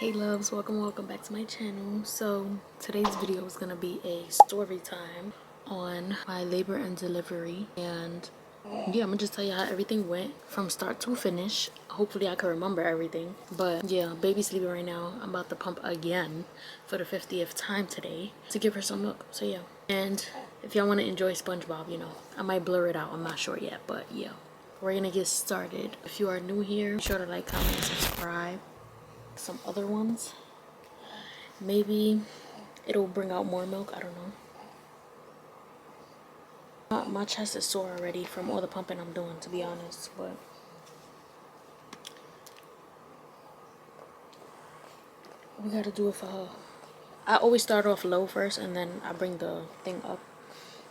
Hey loves, welcome back to my channel. So today's video is gonna be a story time on my labor and delivery, and yeah, I'm gonna just tell you how everything went from start to finish. Hopefully I can remember everything, but yeah, baby's sleeping right now. I'm about to pump again for the 50th time today to give her some milk. So yeah, and if y'all want to enjoy SpongeBob, I might blur it out, I'm not sure yet, but yeah, we're gonna get started. If you are new here, be sure to like, comment, and subscribe. Some other ones, maybe it'll bring out more milk, I don't know. My chest is sore already from all the pumping I'm doing, to be honest, but we gotta do it for her. I always start off low first and then I bring the thing up.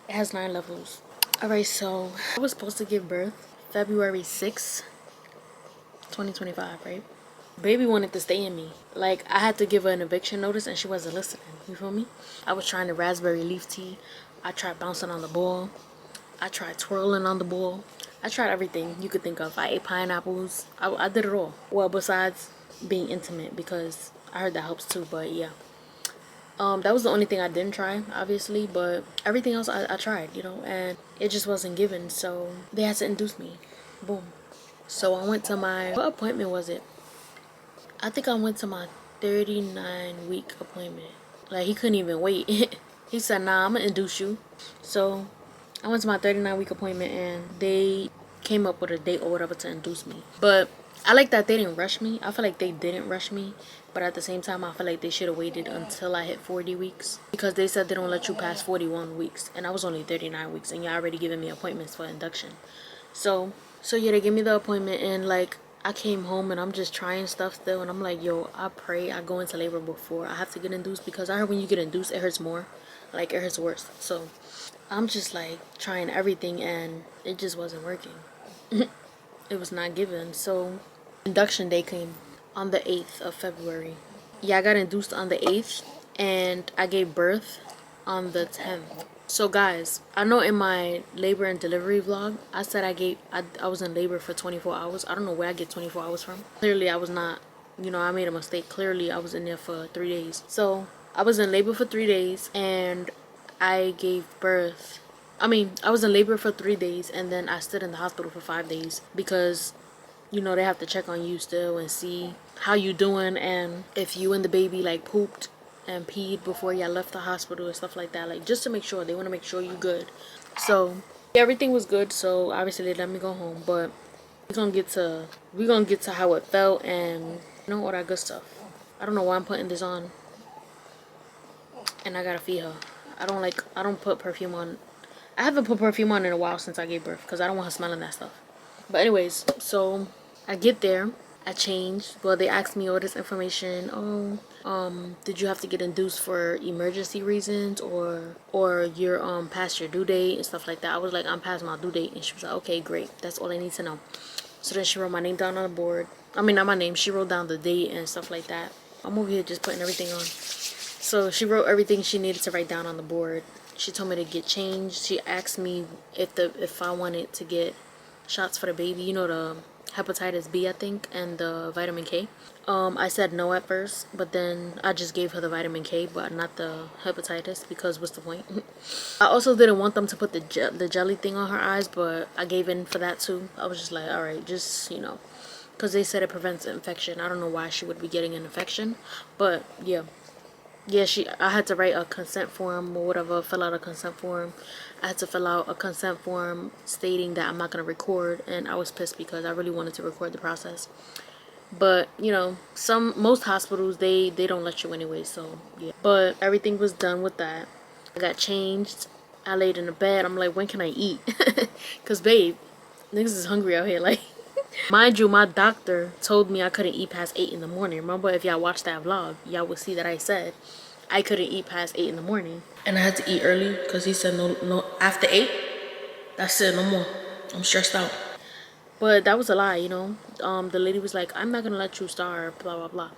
It has 9 levels. Alright, so I was supposed to give birth February 6th, 2025, right? Baby wanted to stay in me. Like, I had to give her an eviction notice and she wasn't listening. You feel me? I was trying the raspberry leaf tea. I tried bouncing on the ball. I tried twirling on the ball. I tried everything you could think of. I ate pineapples. I did it all. Well, besides being intimate, because I heard that helps too. But yeah, that was the only thing I didn't try, obviously. But everything else I tried, and it just wasn't given. So they had to induce me. Boom. So I went to what appointment was it? I think I went to my 39-week appointment. Like, he couldn't even wait. He said, nah, I'm gonna induce you. So I went to my 39-week appointment and they came up with a date or whatever to induce me. But I like that they didn't rush me. I feel like they didn't rush me. But at the same time, I feel like they should have waited until I hit 40 weeks. Because they said they don't let you pass 41 weeks. And I was only 39 weeks. And y'all already giving me appointments for induction. So yeah, they gave me the appointment. And like, I came home and I'm just trying stuff still. And I'm like, yo, I pray I go into labor before I have to get induced. Because I heard when you get induced, it hurts more. Like, it hurts worse. So I'm just like trying everything and it just wasn't working. It was not given. So induction day came on the 8th of February. Yeah, I got induced on the 8th and I gave birth on the 10th. So guys, I know in my labor and delivery vlog, I said I was in labor for 24 hours. I don't know where I get 24 hours from. Clearly I was not, I made a mistake. Clearly I was in there for 3 days. So I was in labor for 3 days and I gave birth. I was in labor for 3 days and then I stood in the hospital for 5 days because, they have to check on you still and see how you doing and if you and the baby like pooped and peed before y'all left the hospital and stuff like that. Like, just to make sure. They want to make sure you good. So yeah, everything was good. So obviously they let me go home, but we're gonna get to how it felt and all that good stuff. I don't know why I'm putting this on and I gotta feed her. I don't put perfume on. I haven't put perfume on in a while since I gave birth because I don't want her smelling that stuff. But anyways, so I get there, I change. Well, they asked me all this information. Oh, did you have to get induced for emergency reasons or you're past your due date and stuff like that? I was like, I'm past my due date, and she was like, okay, great. That's all I need to know. So then she wrote my name down on the board. I mean, not my name. She wrote down the date and stuff like that. I'm over here just putting everything on. So she wrote everything she needed to write down on the board. She told me to get changed. She asked me if I wanted to get shots for the baby, the hepatitis B, I think, and the vitamin K. I said no at first, but then I just gave her the vitamin K, but not the hepatitis, because what's the point? I also didn't want them to put the jelly thing on her eyes, but I gave in for that too. I was just like, all right, just, because they said it prevents infection. I don't know why she would be getting an infection, but yeah. Yeah, I had to write a consent form or whatever, fill out a consent form. I had to fill out a consent form stating that I'm not going to record, and I was pissed because I really wanted to record the process. But, most hospitals, they don't let you anyway, so yeah. But everything was done with that. I got changed. I laid in the bed. I'm like, when can I eat? Because, babe, niggas is hungry out here, like. Mind you, my doctor told me I couldn't eat past 8 in the morning. Remember, if y'all watched that vlog, y'all would see that I said I couldn't eat past 8 in the morning. And I had to eat early because he said no, after 8, that's it, no more. I'm stressed out. But that was a lie, The lady was like, I'm not going to let you starve, blah, blah, blah.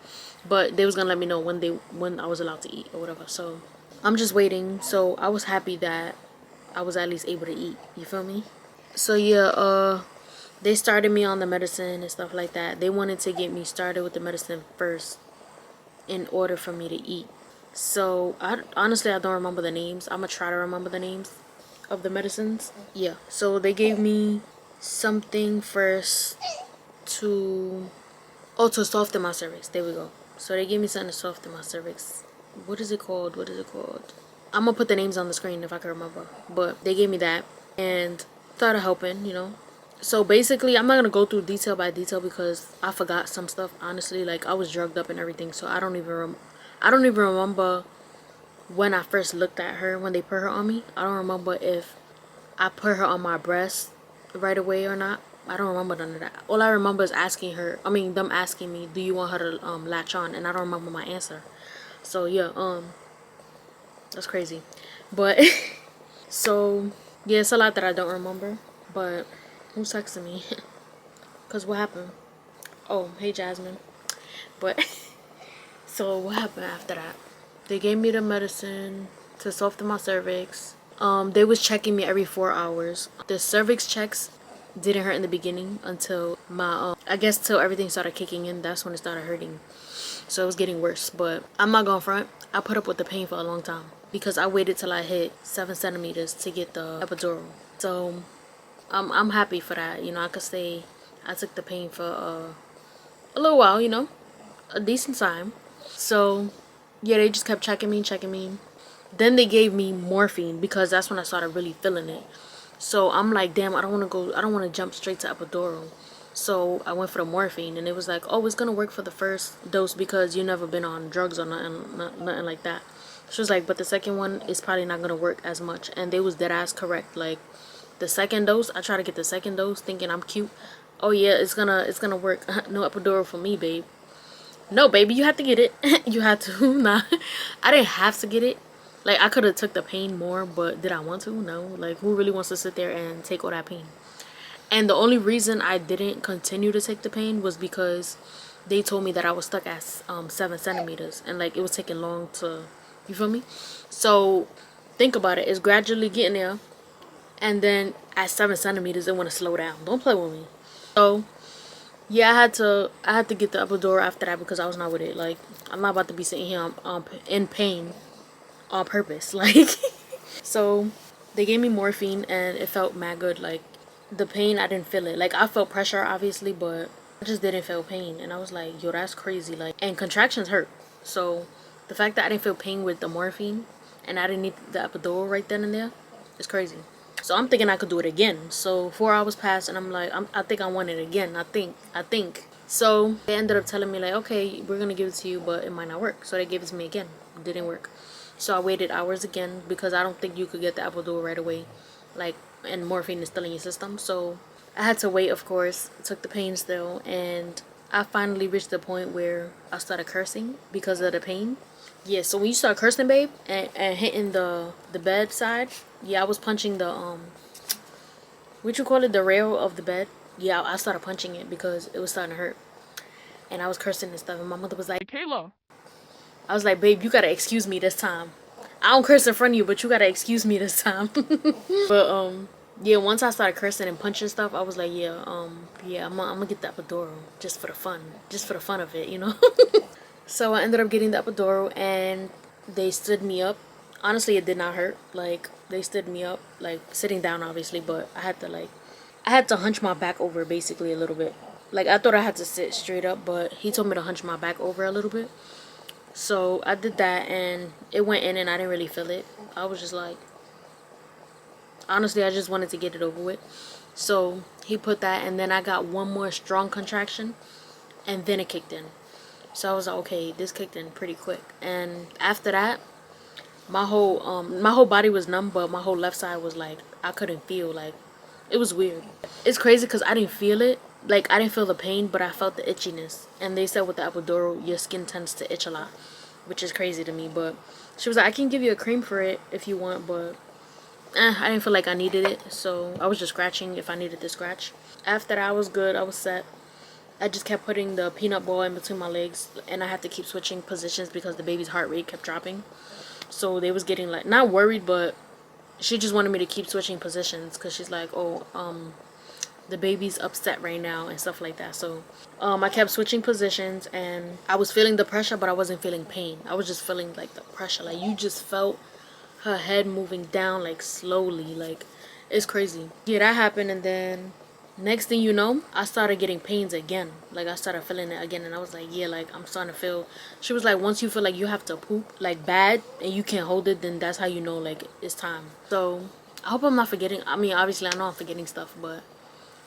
But they was going to let me know when I was allowed to eat or whatever. So I'm just waiting. So I was happy that I was at least able to eat. You feel me? So yeah, they started me on the medicine and stuff like that. They wanted to get me started with the medicine first in order for me to eat. So honestly, I don't remember the names. I'm gonna try to remember the names of the medicines. Yeah, so they gave me something first to, oh, to soften my cervix. There we go. So they gave me something to soften my cervix. What is it called? What is it called? I'm gonna put the names on the screen if I can remember. But they gave me that and started helping, you know. So basically, I'm not gonna go through detail by detail because I forgot some stuff. Honestly, like I was drugged up and everything, so I don't even remember when I first looked at her when they put her on me. I don't remember if I put her on my breast right away or not. I don't remember none of that. All I remember is asking her, them asking me, do you want her to latch on? And I don't remember my answer. So yeah, that's crazy. But so yeah, it's a lot that I don't remember. But who's texting me? Cause what happened? Oh, hey Jasmine. But so what happened after that? They gave me the medicine to soften my cervix. They was checking me every 4 hours. The cervix checks didn't hurt in the beginning until my I guess till everything started kicking in. That's when it started hurting. So it was getting worse. But I'm not gonna front. I put up with the pain for a long time because I waited till I hit 7 centimeters to get the epidural. So I'm happy for that. You know, I could say I took the pain for a little while. You know, a decent time. So yeah, they just kept checking me, checking me. Then they gave me morphine because that's when I started really feeling it. So I'm like, damn, I don't want to jump straight to epidural. So I went for the morphine and it was like, oh, it's going to work for the first dose because you never been on drugs or nothing like that. She was like, but the second one is probably not going to work as much. And they was dead ass correct. Like the second dose, I try to get the second dose thinking I'm cute. Oh yeah, it's gonna work. No epidural for me, babe. No, baby, you have to get it. You had to. Nah, I didn't have to get it. Like, I could have took the pain more, but did I want to? No. Like, who really wants to sit there and take all that pain? And the only reason I didn't continue to take the pain was because they told me that I was stuck at 7 centimeters. And, like, it was taking long to, you feel me? So, think about it. It's gradually getting there. And then at 7 centimeters, it want to slow down. Don't play with me. So, yeah, I had to get the epidural after that because I was not with it. Like, I'm not about to be sitting here in pain on purpose. Like, so they gave me morphine and it felt mad good. Like, the pain, I didn't feel it. Like, I felt pressure obviously, but I just didn't feel pain. And I was like, yo, that's crazy. Like, and contractions hurt. So the fact that I didn't feel pain with the morphine and I didn't need the epidural right then and there is crazy. So I'm thinking I could do it again. So 4 hours passed and I'm like, I think I want it again. I think. So they ended up telling me like, okay, we're going to give it to you, but it might not work. So they gave it to me again. It didn't work. So I waited hours again because I don't think you could get the epidural right away. Like, and morphine is still in your system. So I had to wait, of course. Took the pain still. And I finally reached the point where I started cursing because of the pain. Yeah, so when you start cursing, babe, and hitting the bedside, yeah, I was punching the what you call it, the rail of the bed. Yeah, I started punching it because it was starting to hurt, and I was cursing and stuff. And my mother was like, "Kayla," I was like, "Babe, you gotta excuse me this time. I don't curse in front of you, but you gotta excuse me this time." But yeah, once I started cursing and punching stuff, I was like, yeah, yeah, I'm gonna get the epidural just for the fun of it, you know. So I ended up getting the epidural and they stood me up. Honestly, it did not hurt. Like, they stood me up, like sitting down obviously, but I had to hunch my back over basically a little bit. Like, I thought I had to sit straight up, but he told me to hunch my back over a little bit. So I did that and it went in and I didn't really feel it. I was just like, honestly, I just wanted to get it over with. So he put that and then I got one more strong contraction and then it kicked in. So I was like, okay, this kicked in pretty quick. And after that, my whole body was numb, but my whole left side was like, I couldn't feel. Like, it was weird. It's crazy because I didn't feel it. Like, I didn't feel the pain, but I felt the itchiness. And they said with the epidural, your skin tends to itch a lot, which is crazy to me. But she was like, I can give you a cream for it if you want, but I didn't feel like I needed it. So I was just scratching if I needed to scratch. After that, I was good. I was set. I just kept putting the peanut ball in between my legs, and I had to keep switching positions because the baby's heart rate kept dropping. So they was getting like, not worried, but she just wanted me to keep switching positions because she's like, oh, the baby's upset right now and stuff like that. So I kept switching positions, and I was feeling the pressure, but I wasn't feeling pain. I was just feeling like the pressure. Like you just felt her head moving down like slowly. Like it's crazy. Yeah, that happened, and then next thing you know, I started getting pains again. Like I started feeling it again, and I was like, yeah, like I'm starting to feel. She was like, once you feel like you have to poop like bad and you can't hold it, then that's how you know like it's time. So I hope I'm not forgetting. I mean, obviously I know I'm forgetting stuff, but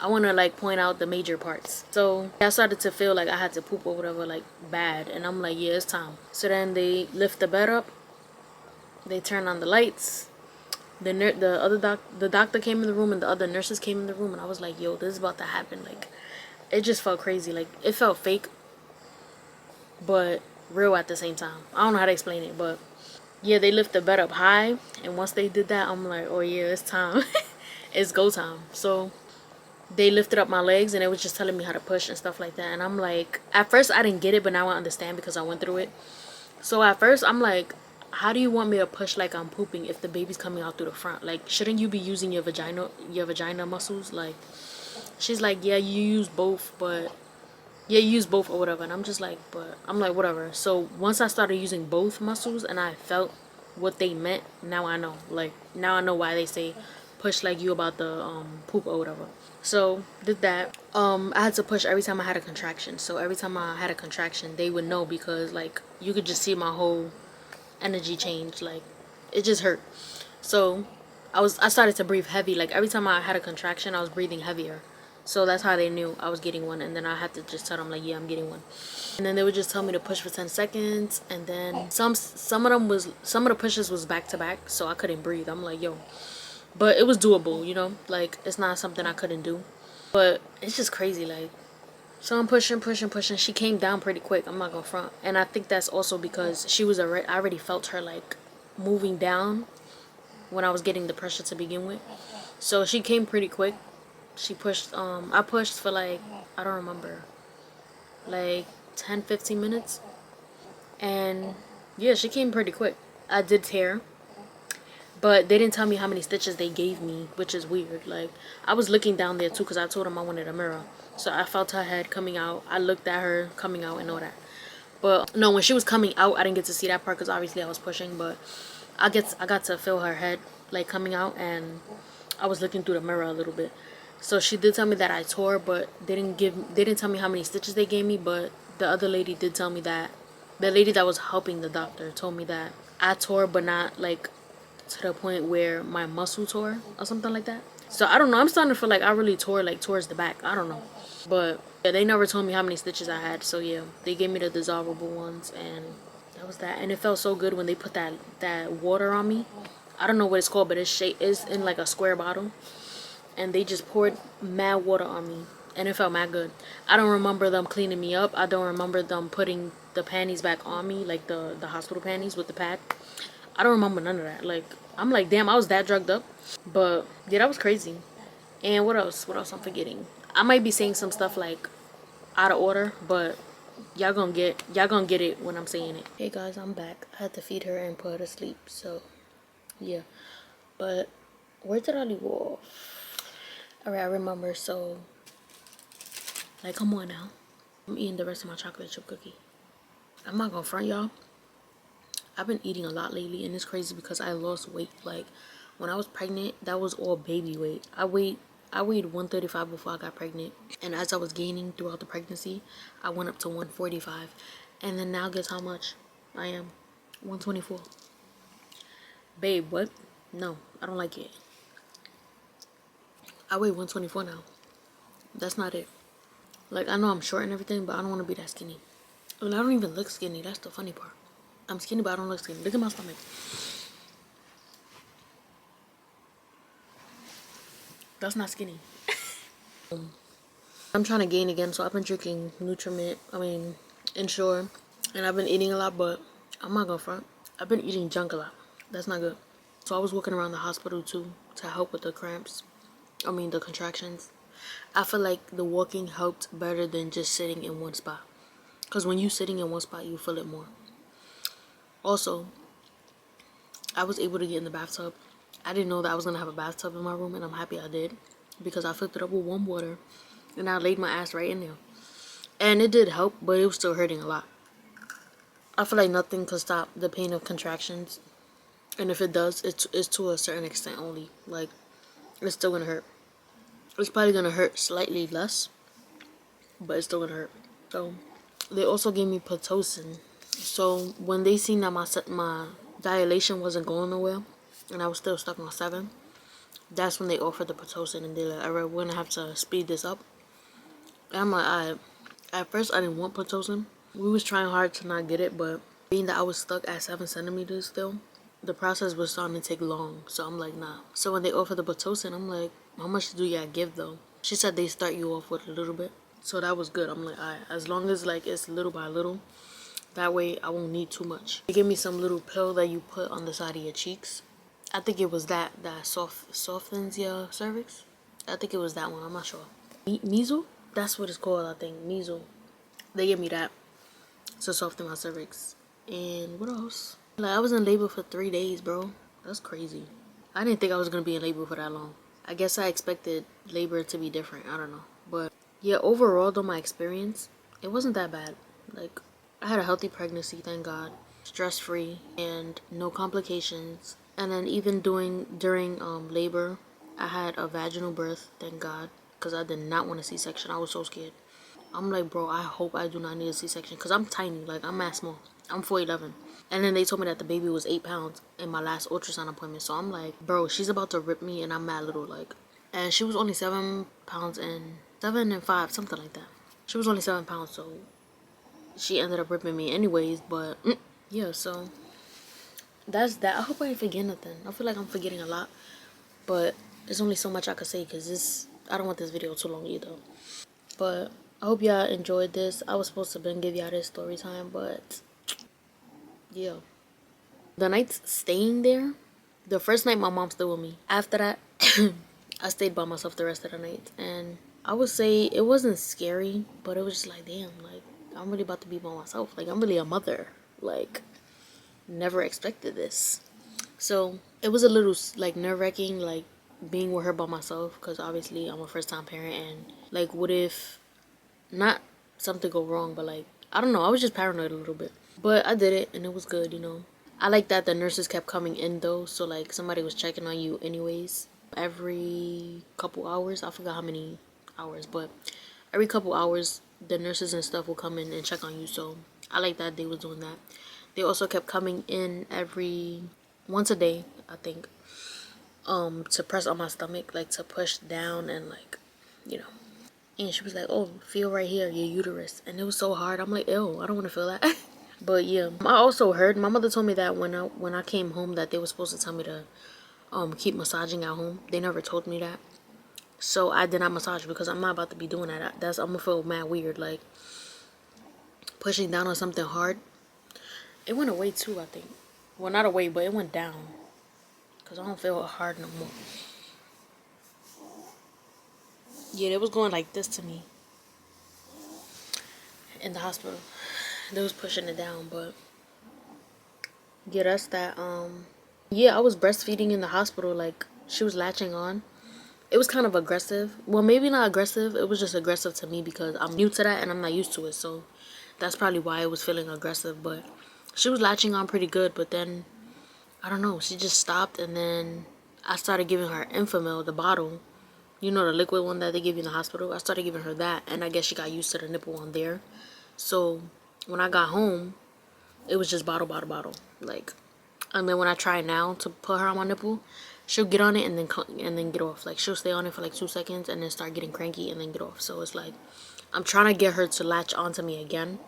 I want to like point out the major parts. So I started to feel like I had to poop or whatever, like bad, and I'm like, yeah, it's time. So then they lift the bed up, they turn on the lights. The doctor came in the room, and the other nurses came in the room, and I was like, yo, this is about to happen. Like it just felt crazy. Like it felt fake but real at the same time. I don't know how to explain it, but yeah, they lift the bed up high, and once they did that, I'm like, oh yeah, it's time. It's go time. So they lifted up my legs, and it was just telling me how to push and stuff like that, and I'm like, at first I didn't get it, but now I understand because I went through it. So at first I'm like, how do you want me to push like I'm pooping if the baby's coming out through the front? Like, shouldn't you be using your vagina muscles? Like, she's like, yeah, you use both, but yeah, you use both or whatever. And I'm just like, but I'm like, whatever. So once I started using both muscles and I felt what they meant, now I know. Like, now I know why they say push like you about the poop or whatever. So did that. I had to push every time I had a contraction. So every time I had a contraction, they would know, because like you could just see my whole energy change. Like it just hurt. So I started to breathe heavy. Like every time I had a contraction, I was breathing heavier. So that's how they knew I was getting one. And then I had to just tell them like, yeah, I'm getting one. And then they would just tell me to push for 10 seconds. And then some of the pushes was back to back, so I couldn't breathe. I'm like, yo. But it was doable, you know? Like it's not something I couldn't do. But it's just crazy, like, so I'm pushing, pushing, pushing. She came down pretty quick. I'm not gonna front. And I think that's also because she was already, I already felt her like moving down when I was getting the pressure to begin with. So she came pretty quick. She pushed, I pushed for like, I don't remember, like 10, 15 minutes. And yeah, she came pretty quick. I did tear, but they didn't tell me how many stitches they gave me, which is weird. Like, I was looking down there too, because I told them I wanted a mirror. So I felt her head coming out. I looked at her coming out and all that. But no, when she was coming out, I didn't get to see that part because obviously I was pushing. But I got to feel her head like coming out, and I was looking through the mirror a little bit. So she did tell me that I tore, but they didn't tell me how many stitches they gave me. But the other lady did tell me that, the lady that was helping the doctor told me that I tore, but not like to the point where my muscle tore or something like that. So I don't know. I'm starting to feel like I really tore like towards the back. I don't know. But yeah, they never told me how many stitches I had. So yeah, they gave me the dissolvable ones, and that was that. And it felt so good when they put that water on me. I don't know what it's called, but it's in like a square bottle, and they just poured mad water on me, and it felt mad good. I don't remember them cleaning me up. I don't remember them putting the panties back on me, like the hospital panties with the pad. I don't remember none of that. Like, I'm like, damn, I was that drugged up. But yeah, that was crazy. And what else? What else I'm forgetting? I might be saying some stuff like out of order, but y'all gonna get it when I'm saying it. Hey guys, I'm back. I had to feed her and put her to sleep. So yeah. But where did I leave off? Alright, I remember. So like, come on now. I'm eating the rest of my chocolate chip cookie. I'm not gonna front y'all. I've been eating a lot lately, and it's crazy because I lost weight. Like, when I was pregnant, that was all baby weight. I weighed 135 before I got pregnant, and as I was gaining throughout the pregnancy, I went up to 145, and then now guess how much I am? 124. Babe, what? No, I don't like it. I weigh 124 now. That's not it. Like, I know I'm short and everything, but I don't want to be that skinny. And I don't even look skinny. That's the funny part. I'm skinny, but I don't look skinny. Look at my stomach. That's not skinny. I'm trying to gain again, so I've been drinking Ensure, and I've been eating a lot, but I'm not gonna front. I've been eating junk a lot. That's not good. So I was walking around the hospital too to help with the cramps. The contractions. I feel like the walking helped better than just sitting in one spot. Because when you sitting in one spot, you feel it more. Also, I was able to get in the bathtub. I didn't know that I was going to have a bathtub in my room, and I'm happy I did. because I filled it up with warm water and I laid my ass right in there. And it did help, but it was still hurting a lot. I feel like nothing could stop the pain of contractions. And if it does, it's to a certain extent only. Like, it's still gonna hurt. It's probably gonna hurt slightly less, but it's still gonna hurt. So, they also gave me Pitocin. So, when they seen that my dilation wasn't going nowhere, and I was still stuck on 7, that's when they offered the Pitocin, and they're like, alright, we're gonna have to speed this up. And I'm like, alright. At first, I didn't want Pitocin. We was trying hard to not get it, but being that I was stuck at 7 centimeters still, the process was starting to take long. So I'm like, nah. So when they offered the Pitocin, I'm like, how much do y'all give though? She said they start you off with a little bit. So that was good. I'm like, alright, as long as like it's little by little, that way I won't need too much. They gave me some little pill that you put on the side of your cheeks. I think it was that softens your cervix. I think it was that one. I'm not sure. Measle? That's what it's called, I think. Measle. They gave me that to soften my cervix. And what else? Like, I was in labor for 3 days, bro. That's crazy. I didn't think I was gonna be in labor for that long. I guess I expected labor to be different. I don't know. But yeah, overall though, my experience, it wasn't that bad. Like, I had a healthy pregnancy, thank God. Stress free and no complications. And then even during labor, I had a vaginal birth, thank God. Because I did not want a C-section. I was so scared. I'm like, bro, I hope I do not need a C-section. Because I'm tiny. Like, I'm mad small. I'm 4'11". And then they told me that the baby was 8 pounds in my last ultrasound appointment. So I'm like, bro, she's about to rip me and I'm mad little. Like, and she was only 7 pounds and 7 and 5, something like that. She was only 7 pounds. So she ended up ripping me anyways. But yeah, so that's that. I hope I ain't forget nothing. I feel like I'm forgetting a lot. But there's only so much I could say because I don't want this video too long either. But I hope y'all enjoyed this. I was supposed to give y'all this story time, but yeah. The nights staying there, the first night my mom stayed with me. After that, I stayed by myself the rest of the night. And I would say it wasn't scary, but it was just like, damn, like, I'm really about to be by myself. Like, I'm really a mother. Like, never expected this. So it was a little like nerve-wracking, like being with her by myself, because obviously I'm a first-time parent. And like, what if not something go wrong, but like, I don't know, I was just paranoid a little bit. But I did it and it was good, you know. I like that the nurses kept coming in though, so like somebody was checking on you anyways. Every couple hours, I forgot how many hours, but every couple hours the nurses and stuff will come in and check on you. So I like that they was doing that. They also kept coming in every once a day, I think, to press on my stomach, like to push down and like, you know. And she was like, oh, feel right here, your uterus. And it was so hard. I'm like, ew, I don't want to feel that. But yeah, I also heard, my mother told me that when I came home that they were supposed to tell me to keep massaging at home. They never told me that. So I did not massage because I'm not about to be doing that. I'm gonna feel mad weird, like pushing down on something hard. It went away too, I think. Well, not away, but it went down. Because I don't feel it hard no more. Yeah, it was going like this to me in the hospital. They was pushing it down, but yeah, that's that. Yeah, I was breastfeeding in the hospital. Like, she was latching on. It was kind of aggressive. Well, maybe not aggressive. It was just aggressive to me because I'm new to that and I'm not used to it. So that's probably why it was feeling aggressive. But she was latching on pretty good. But then, I don't know, she just stopped. And then I started giving her Enfamil, the bottle. You know, the liquid one that they give you in the hospital. I started giving her that. And I guess she got used to the nipple on there. So when I got home, it was just bottle, bottle, bottle. Like, and then when I try now to put her on my nipple, she'll get on it and then get off. Like, she'll stay on it for like 2 seconds and then start getting cranky and then get off. So it's like, I'm trying to get her to latch onto me again.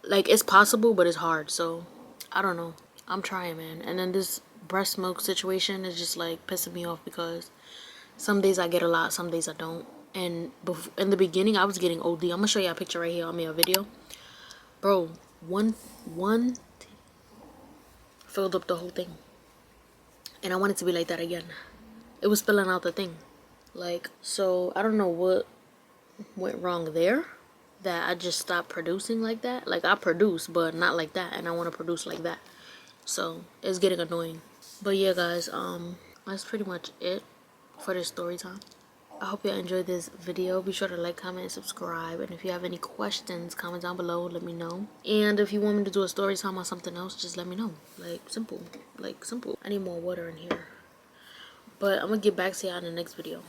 Like, it's possible, but it's hard. So I don't know. I'm trying, man. And then this breast milk situation is just like pissing me off because some days I get a lot, some days I don't. And in the beginning, I was getting OD. I'm gonna show you a picture right here on me, a video. Bro, one filled up the whole thing. And I want it to be like that again. It was spilling out the thing. Like, so I don't know what went wrong there. That I just stopped producing like that. Like, I produce, but not like that. And I want to produce like that. So it's getting annoying. But yeah, guys, that's pretty much it for this story time. I hope you enjoyed this video. Be sure to like, comment, and subscribe. And if you have any questions, comment down below. Let me know. And if you want me to do a story time on something else, just let me know. Like, simple. Like, simple. I need more water in here. But I'm going to get back to y'all in the next video.